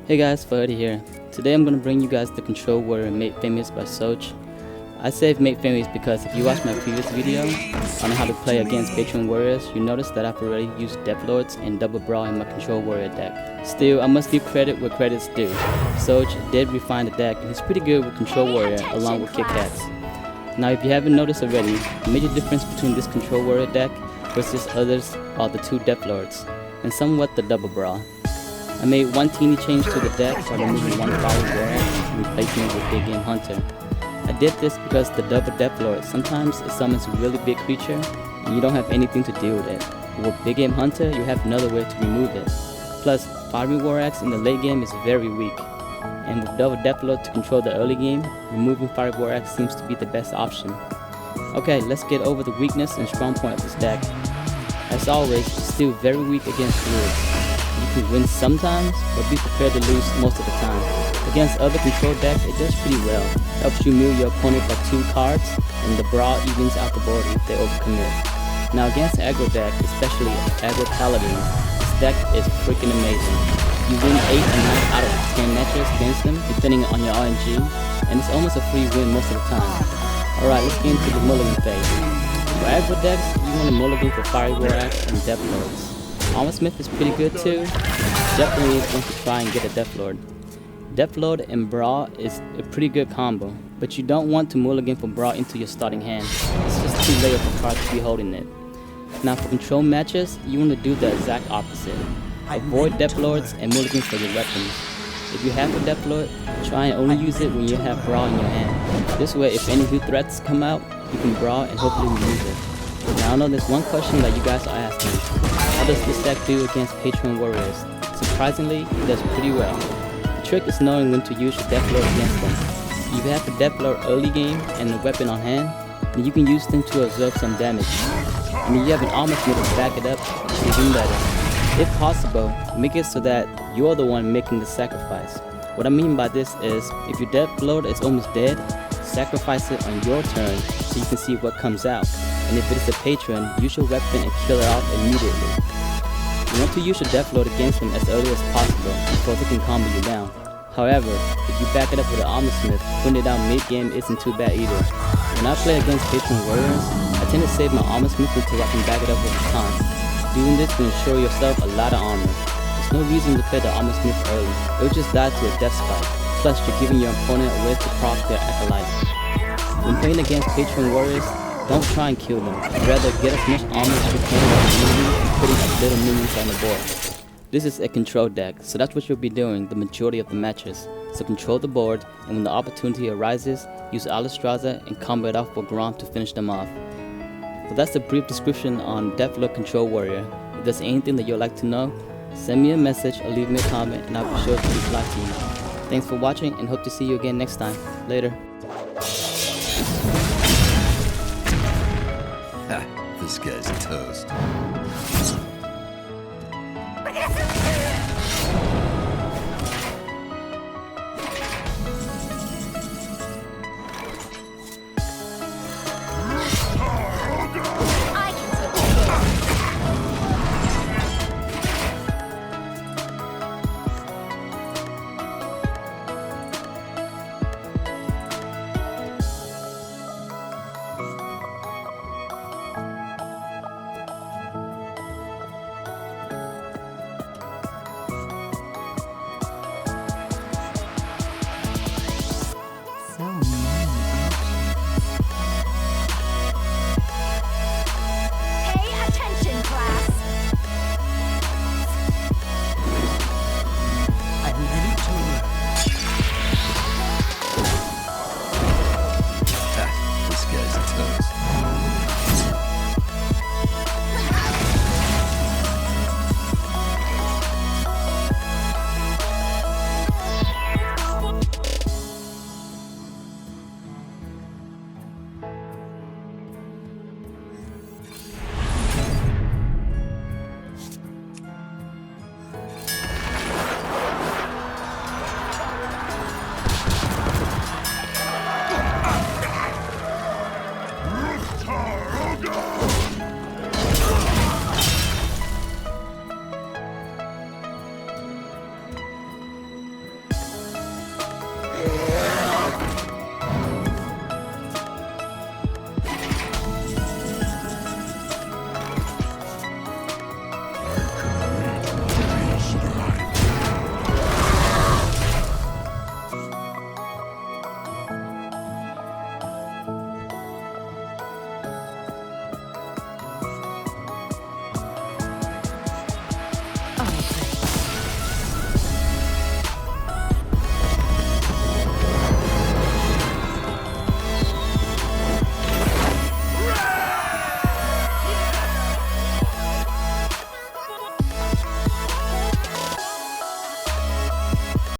Hey guys, Fuddy here. Today I'm going to bring you guys the control warrior made famous by Soch. I say made famous because if you watch my previous video on how to play against patron warriors, you notice that I've already used Deathlords and double brawl in my control warrior deck. Still, I must give credit where credit's due. Soch did refine the deck and he's pretty good with control warrior along with Kit Kats. Now if you haven't noticed already, the major difference between this control warrior deck versus others are the two Deathlords and somewhat the double brawl. I made one teeny change to the deck by removing one fire warrior and replacing it with Big Game Hunter. I did this because the double Deathlord sometimes it summons a really big creature and you don't have anything to deal with it. With Big Game Hunter, you have another way to remove it. Plus, Fiery War Axe in the late game is very weak, and with double Deathlord to control the early game, removing Fiery War Axe seems to be the best option. Okay, let's get over the weakness and strong point of this deck. As always, it's still very weak against druids. You can win sometimes, but be prepared to lose most of the time. Against other control decks, it does pretty well. Helps you mill your opponent by 2 cards, and the brawl evens out the board if they overcommit. Now against aggro deck, especially aggro paladins, this deck is freaking amazing. You win 8 and 9 out of 10 matches against them, depending on your RNG, and it's almost a free win most of the time. Alright, let's get into the mulligan phase. For aggro decks, you want to mulligan for Fiery War Axe and Deathlords. Armor Smith is pretty good too. Definitely want to try and get a Deathlord. Deathlord and Brawl is a pretty good combo, but you don't want to mulligan for Brawl into your starting hand. It's just too late of a card to be holding it. Now for control matches, you want to do the exact opposite. Avoid Deathlords and mulligan for your weapons. If you have a Deathlord, try and only use it when you have Brawl in your hand. This way, if any new threats come out, you can Brawl and hopefully remove it. Now I know there's one question that you guys are asking. How does this deck do against patron warriors? Surprisingly, it does pretty well. The trick is knowing when to use your Deathlord against them. If you have a Deathlord early game and a weapon on hand, then you can use them to absorb some damage. And if you have an armor smith to back it up, it's even better. If possible, make it so that you're the one making the sacrifice. What I mean by this is, if your Deathlord is almost dead, sacrifice it on your turn so you can see what comes out. And if it is a patron, use your weapon and kill it off immediately. You want to use your Deathlord against them as early as possible before they can combo you down. However, if you back it up with an armor smith, putting it down mid-game isn't too bad either. When I play against patron warriors, I tend to save my armor smith until I can back it up with a taunt. Doing this will ensure yourself a lot of armor. There's no reason to play the armor smith early, it will just die to a death spike. Plus, you're giving your opponent a way to proc their acolyte. When playing against patron warriors, don't try and kill them. Rather, get as much armor as you can while moving and putting as little minions on the board. This is a control deck, so that's what you'll be doing the majority of the matches. So control the board, and when the opportunity arises, use Alistraza and combo it off for Grom to finish them off. So that's a brief description on Deathlord Control Warrior. If there's anything that you'd like to know, send me a message or leave me a comment and I'll be sure to reply to you. Thanks for watching and hope to see you again next time. Later. This guy's toast.